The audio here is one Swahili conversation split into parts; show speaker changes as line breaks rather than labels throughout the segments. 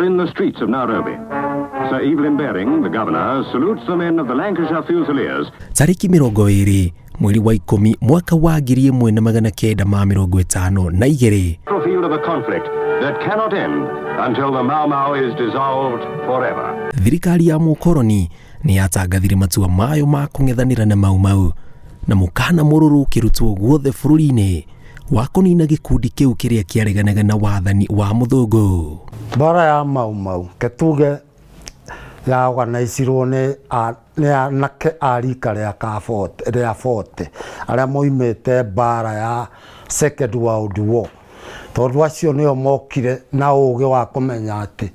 In the streets of Nairobi, Sir Evelyn Baring, the governor, salutes the men of the Lancashire Fusiliers.
Tariki 20 mweri wa 10 mwaka wa 1952
Field of a conflict that cannot end until the Mau Mau is dissolved forever.
Thirikari ya mũkoroni nĩ yatangathire matua mayo ma kũng'ethanĩra na Mau Mau na mũkana mũrũrũ ũkĩrutwo guothe bũrũri-inĩ wa kũnina gĩkundi kĩu kĩrĩa kĩareganaga na wathani wa mũthũngũ.
Bara ya Mau Mau ketuge ya organizirwo nĩ anake a rika rĩa forte arĩa moimĩte bara ya Second World War, tondũ acio nĩo mokire na ũũgĩ wa kũmenya atĩ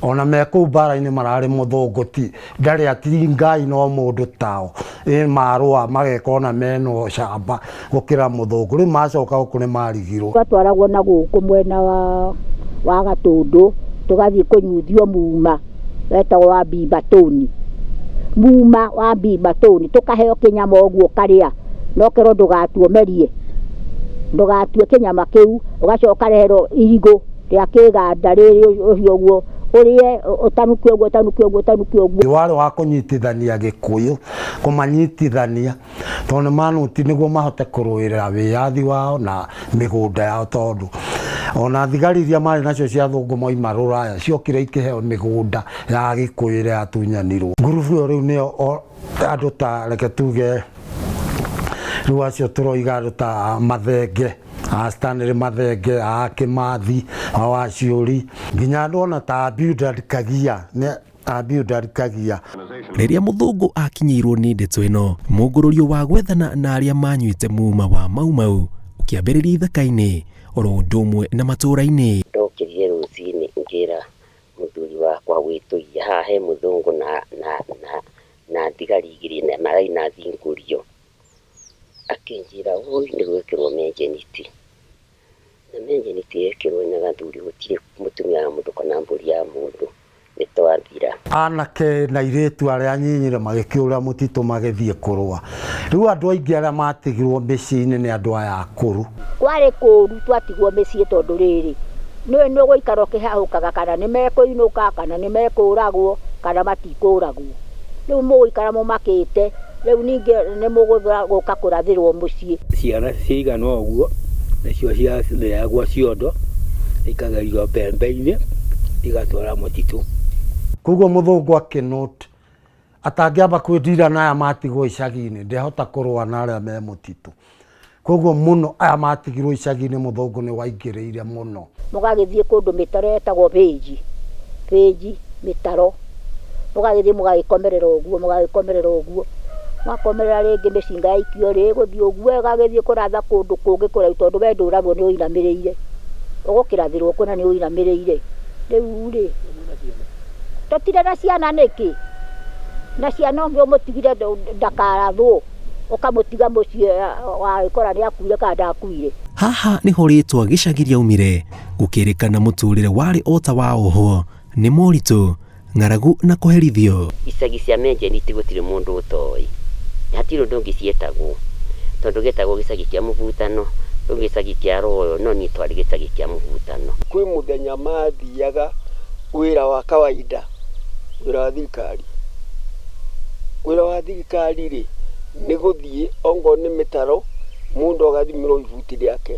ona me kũu bara-inĩ mararĩ mũthũngũ ti ndarĩ atiri Ngai no mũndũ tao marũa magekona meno camba gũkĩra mũthũngũ, rĩu macoka gũkũ nĩ marigirwo.
Twatwaragwo na gũkũ mwena wa Gatũndũ tũgathiĩ kũnyuithio muma wetagwo wa Bibatoni, muma wa Bibatoni tũkaheo kĩnyama ũguo karĩa no kerwo ndũgatuomerie, ndũgatue kĩnyama kĩu, ũgacoka reherwo irigũ rĩa kĩganda rĩrĩ ũcio ũguo ũrĩe ũtanuke ũguo.
Warĩ wa kũnyitithania Gĩkũyũ, kũmanyitithania tondũ manuti nĩguo mahote kũrũĩrĩra wĩyathi wao na mĩgũnda yao, tondũ ona thigari iria marĩ nacio cia thũngũ moima Rũraya ciokire ikĩheo mĩgũnda ya Gĩkũyũ ĩrĩa yatunyanirwo. Ngurubu ĩyo rĩu nĩo andũ ta reke tuge rĩu acio tũroiga andũ ta Mathenge, Stanley Mathenge, Kĩmathi, Waciũri, nginya andũ ona ta Abiudad Kagia.
Rĩrĩa mũthũngũ akinyĩirwo nĩ ndeto ĩno, mũngũrũrio wa gwethana na arĩa manyuĩte muma wa Mau Mau ũkĩambĩrĩria ithaka-inĩ oro ũndũ ũmwe na matũũra-inĩ.
Ndokĩrire rũcinĩ ngĩra mũthuri wakwa wĩtũia haha he mũthũngũ na thigari igĩrĩ na maraina thingũrio, akĩnjĩra ũyũ nĩ gwĩkĩrwo manjeti, na manjeti yekĩrwo na gathuri gũtirĩ mũtumia wa mũndũ kana mbũri ya mũndũ, nĩ twathira.
Anake na airĩtu arĩa anyinyire magĩkĩũra mũtitũ magĩthiĩ kũrũa. Rĩu andũ aingĩ arĩa matigirwo mĩciĩ-inĩ nĩ andũ aya akũrũ.
Kwarĩ kũũru twatigwo mĩciĩ tondũ rĩrĩ nĩ ũgũikara ũkĩhahũkaga kana nĩ mekũinũka kana nĩ mekũũragwo kana matikũũragwo. Rĩu mũgũikara mũmakĩte, rĩu ningĩ nĩ mũgũka kũrathĩrwo mũciĩ.
Ciana cigana ũguo nacio ciarĩagwo ciondo ikagerio mbembe-inĩ igatwara mũtitũ.
Koguo mũthũngũ akĩnũte atangĩamba kwĩndira na aya matigwo icagi-inĩ ndehota kũrũa na arĩa me mũtitũ. Koguo mũno aya matigirwo icagi-inĩ mũthũngũ nĩ waingĩrĩire mũno.
Mũgagĩthiĩ kũndũ mĩtaro ĩtagwo pĩnji mĩtaro, mũgagĩthiĩ mũgagĩkomerera ũguo mwakomerera rĩngĩ mĩcinga yaikio rĩgũthiĩ ũguo ĩgagĩthiĩ kũratha kũndũ kũngĩ kũraihu tondũ we ndũragwo nĩ ũinamĩrĩire, ũgũkĩrathĩrwo kũna nĩ ũinamĩrĩire. Rĩu rĩ tũtirĩ na ciana nĩkĩ, na ciana ũngĩ ũmũtigire ndakarathwo ũkamũtiga mũciĩ wagĩkora nĩ akuire kana ndakuire.
Haha nĩho rĩtwa gĩcagi rĩaumire, gũkĩrĩkana mũtũrĩre warĩ ota wa oho nĩ moritũ, ng'aragu na kũherithio.
Icagi cia manjeti gũtirĩ mũndũ ũtoĩ, hatirĩ ũndũ ũngĩ cietagwo, tondũ gĩtagwo gĩcagi kĩa mũhutano, rĩu gĩcagi kĩa Royo no niĩ twarĩ gĩcagi kĩa mũhutano.
Kwĩ mũthenya mathiaga wĩra wa kawaida, wĩra wa thirikari rĩ nĩ gũthiĩ ongo nĩ mĩtaro mũndũ agathimĩrwo ibuti rĩake.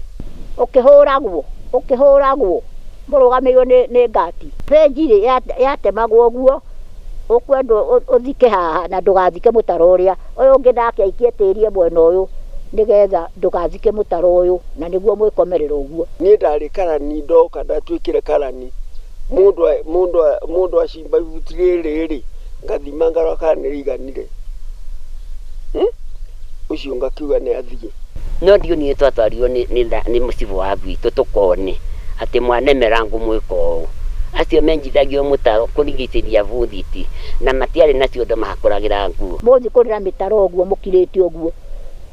Ũkĩhũragwo mũrũgamĩirwo nĩ ngati. Pĩnji rĩ yatemagwo ũguo ũkwendwo ũthike haha na ndũgathike mũtaro ũrĩa ũyũ ũngĩ nake aikie tĩri mwena ũyũ nĩgetha ndũgathike mũtaro ũyũ na nĩguo mwĩkomerera ũguo.
Niĩ ndarĩ karani ndoka ndatwĩkire karani mũndũ acimba ibuti rĩrĩ ngathima ngarora kana nĩ rĩiganire, ũcio ngakiuga nĩ athiĩ.
No ndiũ niĩ twatwarirwo nĩ mũcibu wa gwitũ tũkone atĩ mwanemera ngũmwĩka ũũ, acio menjithagio mũtaro kũrigicĩria bũthiti na matiarĩ na ciondo mahakũragĩra nguo.
Mũthi kũrĩra mĩtaro ũguo mũkirĩte ũguo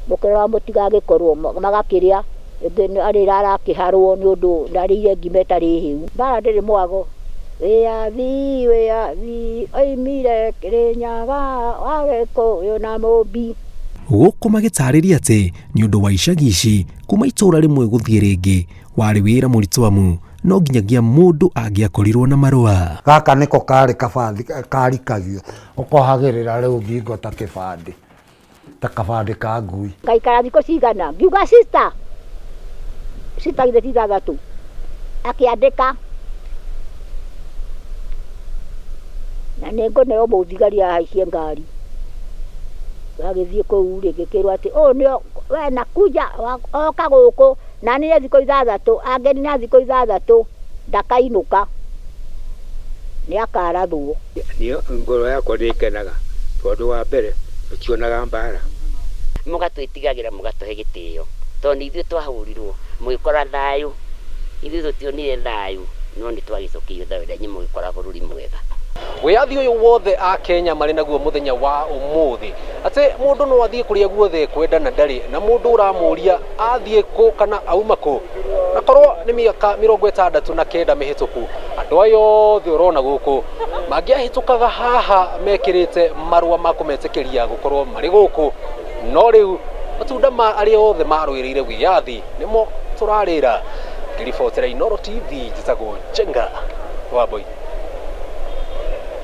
mũkĩrora mũtigagĩkorwo magakĩrĩa arĩra arakĩharwo nĩ ũndũ ndarĩire ngima ĩtarĩ hĩu. Mbara ndĩrĩ mwago wĩyathi oimire Kĩrĩnyaga wa Gĩkũyũ na Mũmbi.
Gũkũ magĩtarĩria atĩ nĩ ũndũ wa icagi ici kuma itũũra rĩmwe gũthiĩ rĩngĩ warĩ wĩra mũritũ amu no nginyagia mũndũ angĩakorirwo na marũa.
Gaka nĩko karĩ kabandĩ karikagio ũkohagĩrĩra rĩu ngingo ta kabandĩ ka ngui.
Ngaikara thikũ cigana ngiuga sita githĩ ti ithathatũ akĩandĩka na nĩngoneo mũthigari ahaicie ngari agĩthiĩ kũu rĩngĩ kĩrwo atĩ nĩo we nakuja oka gũkũ na nĩ thikũ ithathatũ angeni na thikũ ithathatũ ndakainũka nĩ akarathwo.
Niĩ ngoro yakwa ndĩkenaga tondũ wa mbere tũtionaga mbara,
mũgatwĩtigagĩra mũgatũhe gĩtĩo tondũ ithuĩ twahũrirwo mũgĩkora thayũ, ithuĩ tũtionire thayũ no nĩ twagĩcokeirio thayũ na inyuĩ mũgĩkora bũrũri mwega.
Wĩyathi ũyũ wothe a Kenya marĩ naguo mũthenya wa ũmũthĩ atĩ mũndũ no athiĩ kũrĩa guothe kwenda na ndarĩ na mũndũ ũramũria athiĩ kũ kana auma kũ. Nakorwo nĩ mĩaka 69 mĩhĩtũku andũ aya othe ũrona gũkũ mangĩahĩtũkaga haha mekĩrĩte marũa ma kũmetĩkĩria gũkorwo marĩ gũkũ, no rĩu matunda ma arĩa othe marũĩrĩire wĩyathi nĩmo tũrarĩra. Ngĩribotera Inooro TV njĩtagwo Njenga Wambui.